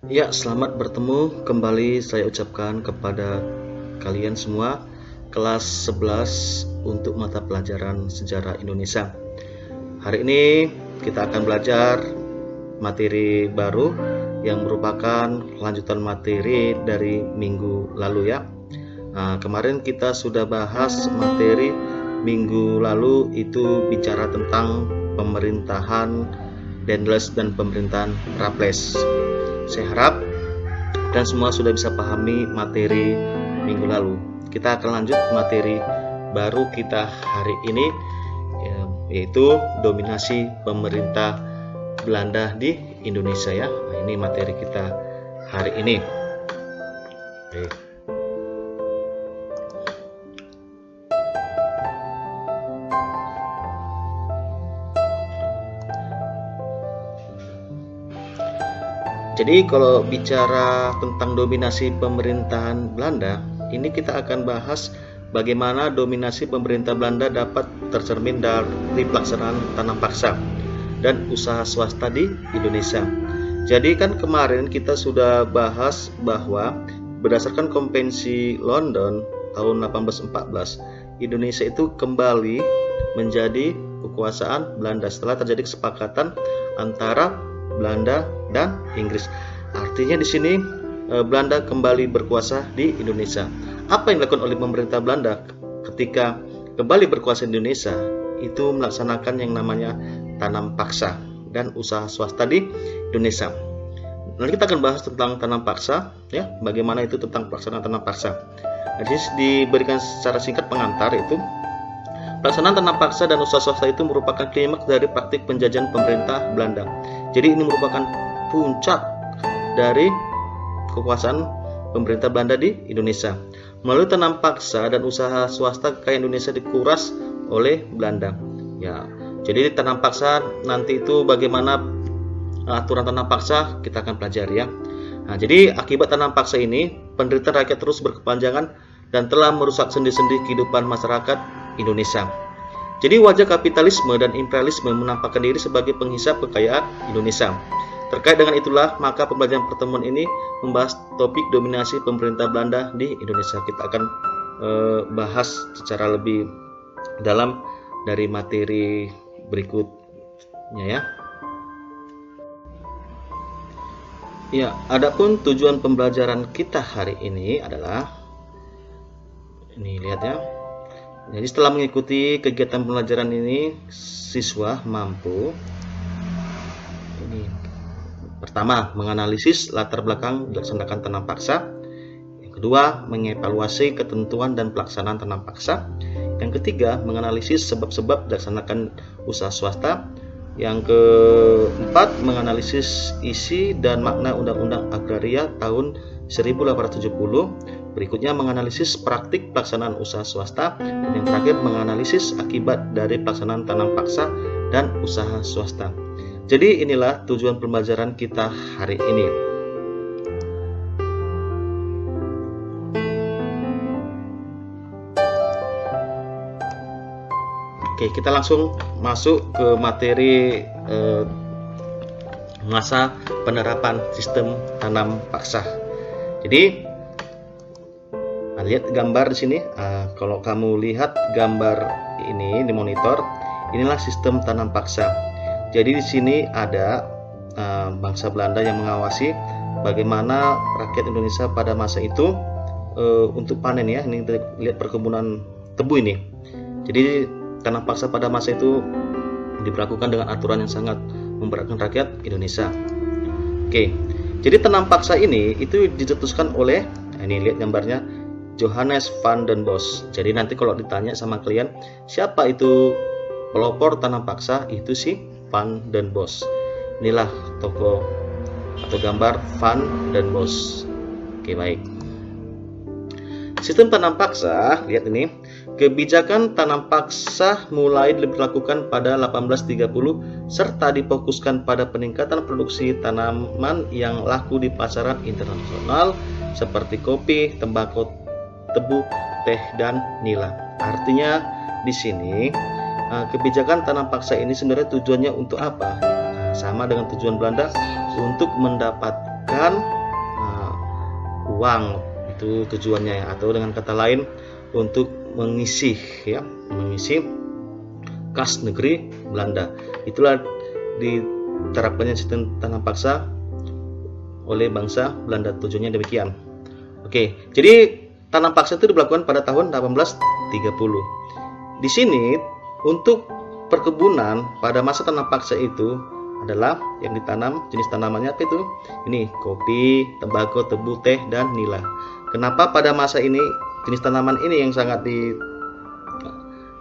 Ya, selamat bertemu kembali saya ucapkan kepada kalian semua kelas 11 untuk mata pelajaran Sejarah Indonesia. Hari ini kita akan belajar materi baru yang merupakan lanjutan materi dari minggu lalu ya. Nah, kemarin kita sudah bahas materi minggu lalu itu bicara tentang pemerintahan Dendles dan pemerintahan Raffles. Saya harap dan semua sudah bisa pahami materi minggu lalu. Kita akan lanjut materi baru kita hari ini, yaitu dominasi pemerintah Belanda di Indonesia ya. Nah, ini materi kita hari ini. Oke. Jadi kalau bicara tentang dominasi pemerintahan Belanda, ini kita akan bahas bagaimana dominasi pemerintah Belanda dapat tercermin dari pelaksanaan tanam paksa dan usaha swasta di Indonesia. Jadi kan kemarin kita sudah bahas bahwa berdasarkan Konvensi London tahun 1814, Indonesia itu kembali menjadi kekuasaan Belanda setelah terjadi kesepakatan antara Belanda dan Inggris. Artinya di sini Belanda kembali berkuasa di Indonesia. Apa yang dilakukan oleh pemerintah Belanda ketika kembali berkuasa di Indonesia? Itu melaksanakan yang namanya tanam paksa dan usaha swasta di Indonesia. Nanti kita akan bahas tentang tanam paksa ya, bagaimana itu tentang pelaksanaan tanam paksa. Jadi diberikan secara singkat pengantar itu pelaksanaan tanam paksa dan usaha swasta itu merupakan klimaks dari praktik penjajahan pemerintah Belanda. Jadi ini merupakan puncak dari kekuasaan pemerintah Belanda di Indonesia. Melalui tanam paksa dan usaha swasta kekayaan Indonesia dikuras oleh Belanda. Ya, jadi tanam paksa nanti itu bagaimana aturan tanam paksa kita akan pelajari ya. Nah, jadi akibat tanam paksa ini penderitaan rakyat terus berkepanjangan dan telah merusak sendi-sendi kehidupan masyarakat Indonesia. Jadi wajah kapitalisme dan imperialisme menampakkan diri sebagai penghisap kekayaan Indonesia. Terkait dengan itulah, maka pembelajaran pertemuan ini membahas topik dominasi pemerintah Belanda di Indonesia. Kita akan bahas secara lebih dalam dari materi berikutnya ya. Ya, adapun tujuan pembelajaran kita hari ini adalah ini lihat ya. Jadi setelah mengikuti kegiatan pembelajaran ini, siswa mampu ini pertama menganalisis latar belakang dilaksanakan tanam paksa, yang kedua mengevaluasi ketentuan dan pelaksanaan tanam paksa, yang ketiga menganalisis sebab-sebab dilaksanakan usaha swasta, yang keempat menganalisis isi dan makna Undang-Undang Agraria tahun 1870. Berikutnya menganalisis praktik pelaksanaan usaha swasta, dan yang terakhir menganalisis akibat dari pelaksanaan tanam paksa dan usaha swasta. Jadi inilah tujuan pembelajaran kita hari ini. Oke, kita langsung masuk ke materi masa penerapan sistem tanam paksa. Jadi lihat gambar di sini. Kalau kamu lihat gambar ini di monitor, inilah sistem tanam paksa. Jadi di sini ada bangsa Belanda yang mengawasi bagaimana rakyat Indonesia pada masa itu untuk panen ya. Ini lihat perkebunan tebu ini. Jadi tanam paksa pada masa itu diberlakukan dengan aturan yang sangat memberatkan rakyat Indonesia. Oke, jadi tanam paksa ini itu dicetuskan oleh, ini lihat gambarnya, Johannes van den Bos. Jadi nanti kalau ditanya sama kalian siapa itu pelopor tanam paksa, itu si Van den Bos. Inilah tokoh atau gambar Van den Bos. Oke, baik. Sistem tanam paksa, lihat ini. Kebijakan tanam paksa mulai diberlakukan pada 1830 serta difokuskan pada peningkatan produksi tanaman yang laku di pasaran internasional seperti kopi, tembakau, tebu, teh, dan nila. Artinya di sini kebijakan tanam paksa ini sebenarnya tujuannya untuk apa? Sama dengan tujuan Belanda, untuk menggunakan uang, itu tujuannya, atau dengan kata lain untuk mengisi kas negeri Belanda. Itulah diterapkannya sistem tanam paksa oleh bangsa Belanda, tujuannya demikian. Oke, jadi tanam paksa itu dilakukan pada tahun 1830. Di sini untuk perkebunan pada masa tanam paksa itu adalah yang ditanam, jenis tanamannya apa itu? Ini kopi, tembakau, tebu, teh, dan nila. Kenapa pada masa ini jenis tanaman ini yang sangat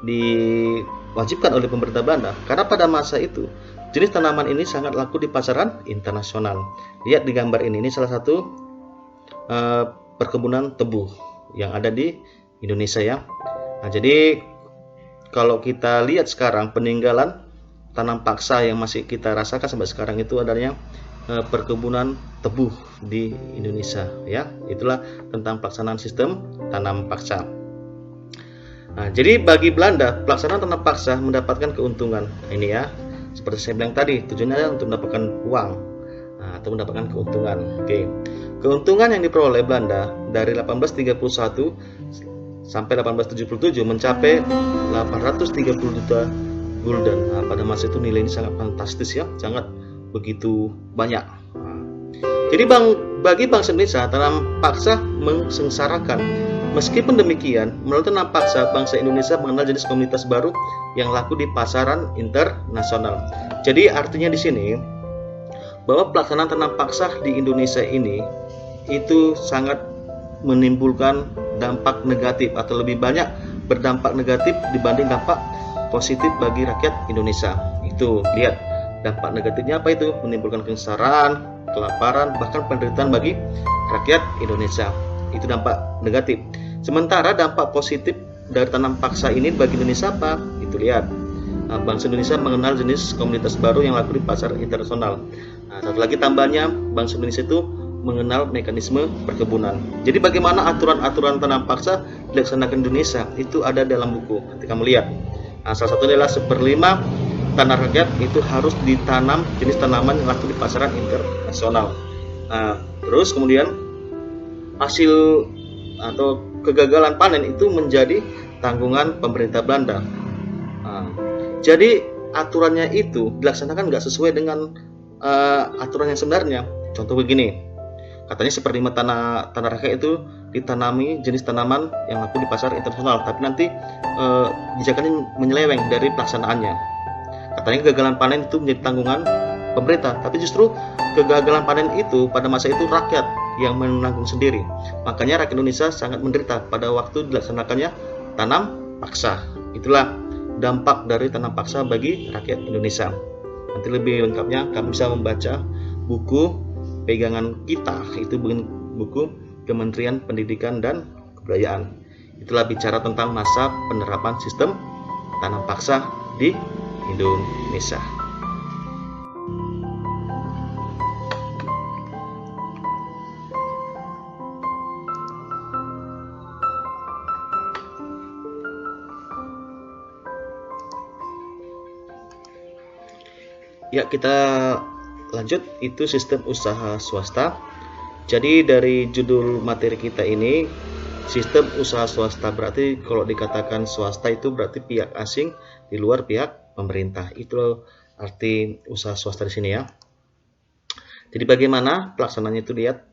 diwajibkan oleh pemerintah Belanda? Karena pada masa itu jenis tanaman ini sangat laku di pasaran internasional. Lihat di gambar ini salah satu perkebunan tebu yang ada di Indonesia ya. Nah, jadi kalau kita lihat sekarang peninggalan tanam paksa yang masih kita rasakan sampai sekarang itu adanya perkebunan tebu di Indonesia ya. Itulah tentang pelaksanaan sistem tanam paksa. Nah, jadi bagi Belanda pelaksanaan tanam paksa mendapatkan keuntungan. Ini ya, seperti saya bilang tadi, tujuannya adalah untuk mendapatkan uang atau mendapatkan keuntungan. Oke. Keuntungan yang diperoleh Belanda dari 1831 sampai 1877 mencapai 830 juta gulden. Nah, pada masa itu nilai ini sangat fantastis ya, sangat begitu banyak. Jadi bagi bangsa Indonesia tanam paksa mensengsarakan. Meskipun demikian, melalui tanam paksa bangsa Indonesia mengenal jenis komunitas baru yang laku di pasaran internasional. Jadi artinya di sini bahwa pelaksanaan tanam paksa di Indonesia ini itu sangat menimbulkan dampak negatif atau lebih banyak berdampak negatif dibanding dampak positif bagi rakyat Indonesia. Itu lihat dampak negatifnya apa itu? Menimbulkan kesengsaraan, kelaparan, bahkan penderitaan bagi rakyat Indonesia. Itu dampak negatif. Sementara dampak positif dari tanam paksa ini bagi Indonesia apa? Itu lihat. Bangsa Indonesia mengenal jenis komunitas baru yang laku di pasar internasional. Satu lagi tambahnya, bangsa Indonesia itu mengenal mekanisme perkebunan. Jadi bagaimana aturan-aturan tanam paksa dilaksanakan Indonesia itu ada dalam buku. Nanti kamu lihat. Salah satunya adalah 1/5 tanah rakyat itu harus ditanam jenis tanaman yang laku di pasaran internasional. Terus kemudian hasil atau kegagalan panen itu menjadi tanggungan pemerintah Belanda. Jadi aturannya itu dilaksanakan nggak sesuai dengan aturan yang sebenarnya. Contoh begini, katanya 1/5 tanah rakyat itu ditanami jenis tanaman yang laku di pasar internasional, tapi nanti kebijakannya menyeleweng dari pelaksanaannya. Katanya kegagalan panen itu menjadi tanggungan pemerintah, tapi justru kegagalan panen itu pada masa itu rakyat yang menanggung sendiri. Makanya rakyat Indonesia sangat menderita pada waktu dilaksanakannya tanam paksa. Itulah dampak dari tanam paksa bagi rakyat Indonesia. Nanti lebih lengkapnya kamu bisa membaca buku pegangan kita, itu buku Kementerian Pendidikan dan Kebudayaan. Itulah bicara tentang masa penerapan sistem tanam paksa di Indonesia. Ya, kita lanjut, itu sistem usaha swasta. Jadi dari judul materi kita ini, sistem usaha swasta, berarti kalau dikatakan swasta itu berarti pihak asing di luar pihak pemerintah. Itu arti usaha swasta di sini ya. Jadi bagaimana pelaksanaannya itu, lihat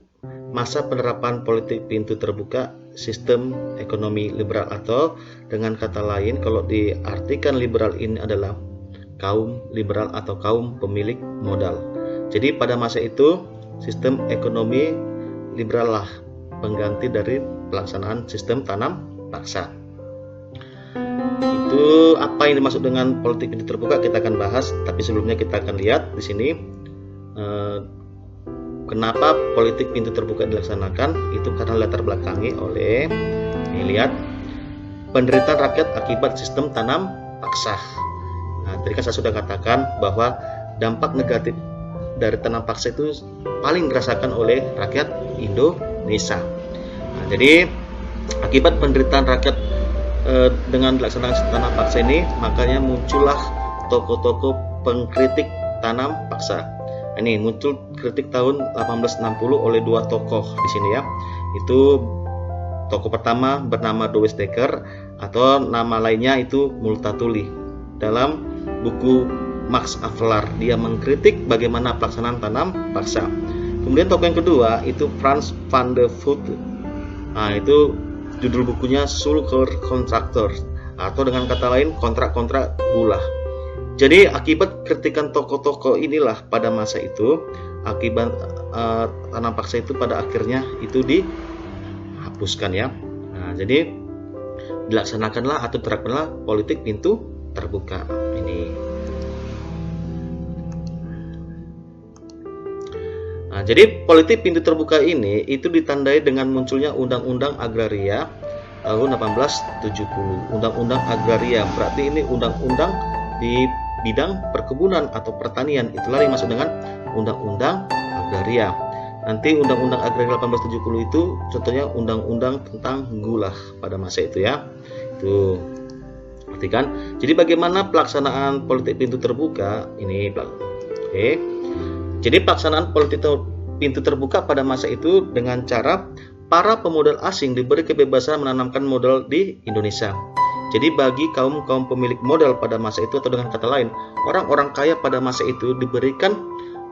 masa penerapan politik pintu terbuka, sistem ekonomi liberal, atau dengan kata lain kalau diartikan liberal ini adalah kaum liberal atau kaum pemilik modal. Jadi pada masa itu sistem ekonomi liberal lah pengganti dari pelaksanaan sistem tanam paksa. Itu apa yang dimaksud dengan politik pintu terbuka kita akan bahas, tapi sebelumnya kita akan lihat di sini kenapa politik pintu terbuka dilaksanakan. Itu karena latar belakangi oleh lihat penderitaan rakyat akibat sistem tanam paksa. Tadi kan saya sudah katakan bahwa dampak negatif dari tanam paksa itu paling dirasakan oleh rakyat Indonesia. Jadi akibat penderitaan rakyat dengan dilaksanakan tanam paksa ini, makanya muncullah tokoh-tokoh pengkritik tanam paksa. Ini muncul kritik tahun 1860 oleh dua tokoh di sini ya. Itu tokoh pertama bernama Douwes Dekker atau nama lainnya itu Multatuli. Dalam buku Max Havelaar dia mengkritik bagaimana pelaksanaan tanam paksa. Kemudian tokoh yang kedua itu Frans van der Voort. Nah, itu judul bukunya Suiker Contractor atau dengan kata lain kontrak-kontrak gula. Jadi akibat kritikan tokoh-tokoh inilah pada masa itu akibat tanam paksa itu pada akhirnya itu dihapuskan ya. Nah, jadi dilaksanakanlah atau terapkanlah politik pintu terbuka ini. Nah, jadi politik pintu terbuka ini itu ditandai dengan munculnya Undang-Undang Agraria tahun 1870. Undang-Undang Agraria berarti ini undang-undang di bidang perkebunan atau pertanian, itulah yang dimaksud dengan Undang-Undang Agraria. Nanti Undang-Undang Agraria 1870 itu contohnya undang-undang tentang gula pada masa itu ya. Itu perhatikan. Jadi bagaimana pelaksanaan politik pintu terbuka ini? Oke. Jadi pelaksanaan politik pintu terbuka pada masa itu dengan cara para pemodal asing diberi kebebasan menanamkan modal di Indonesia. Jadi bagi kaum pemilik modal pada masa itu, atau dengan kata lain, orang-orang kaya pada masa itu diberikan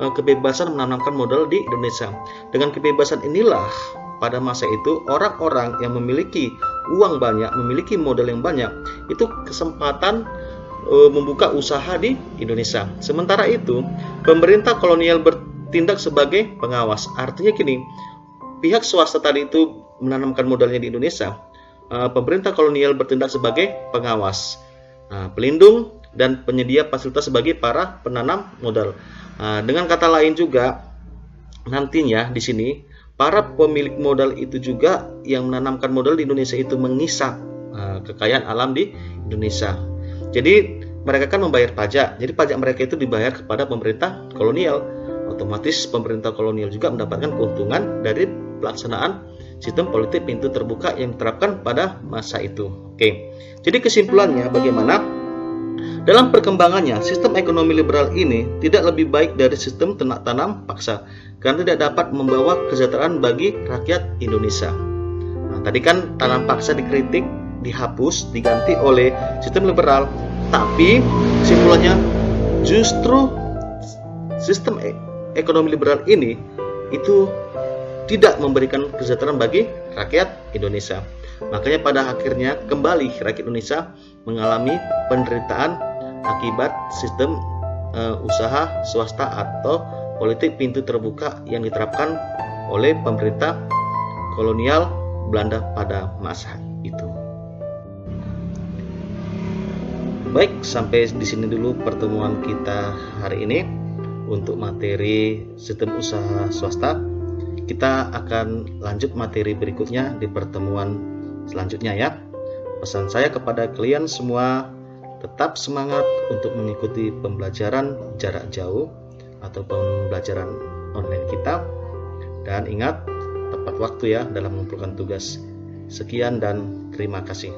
kebebasan menanamkan modal di Indonesia. Dengan kebebasan inilah pada masa itu orang-orang yang memiliki uang banyak, memiliki modal yang banyak, itu kesempatan membuka usaha di Indonesia. Sementara itu, pemerintah kolonial bertindak sebagai pengawas. Artinya gini, pihak swasta tadi itu menanamkan modalnya di Indonesia. Pemerintah kolonial bertindak sebagai pengawas, pelindung, dan penyedia fasilitas sebagai para penanam modal. Dengan kata lain juga, nantinya di sini para pemilik modal itu juga yang menanamkan modal di Indonesia itu mengisap kekayaan alam di Indonesia. Jadi mereka kan membayar pajak. Jadi pajak mereka itu dibayar kepada pemerintah kolonial. Otomatis pemerintah kolonial juga mendapatkan keuntungan dari pelaksanaan sistem politik pintu terbuka yang diterapkan pada masa itu. Oke. Jadi kesimpulannya bagaimana? Dalam perkembangannya, sistem ekonomi liberal ini tidak lebih baik dari sistem ternak tanam paksa karena tidak dapat membawa kesejahteraan bagi rakyat Indonesia. Nah, tadi kan tanam paksa dikritik, dihapus, diganti oleh sistem liberal. Tapi kesimpulannya justru sistem ekonomi liberal ini itu tidak memberikan kesejahteraan bagi rakyat Indonesia. Makanya pada akhirnya kembali rakyat Indonesia mengalami penderitaan akibat sistem usaha swasta atau politik pintu terbuka yang diterapkan oleh pemerintah kolonial Belanda pada masa itu. Baik, sampai di sini dulu pertemuan kita hari ini untuk materi sistem usaha swasta. Kita akan lanjut materi berikutnya di pertemuan selanjutnya ya. Pesan saya kepada kalian semua, tetap semangat untuk mengikuti pembelajaran jarak jauh atau pembelajaran online kita. Dan ingat, tepat waktu ya dalam mengumpulkan tugas. Sekian dan terima kasih.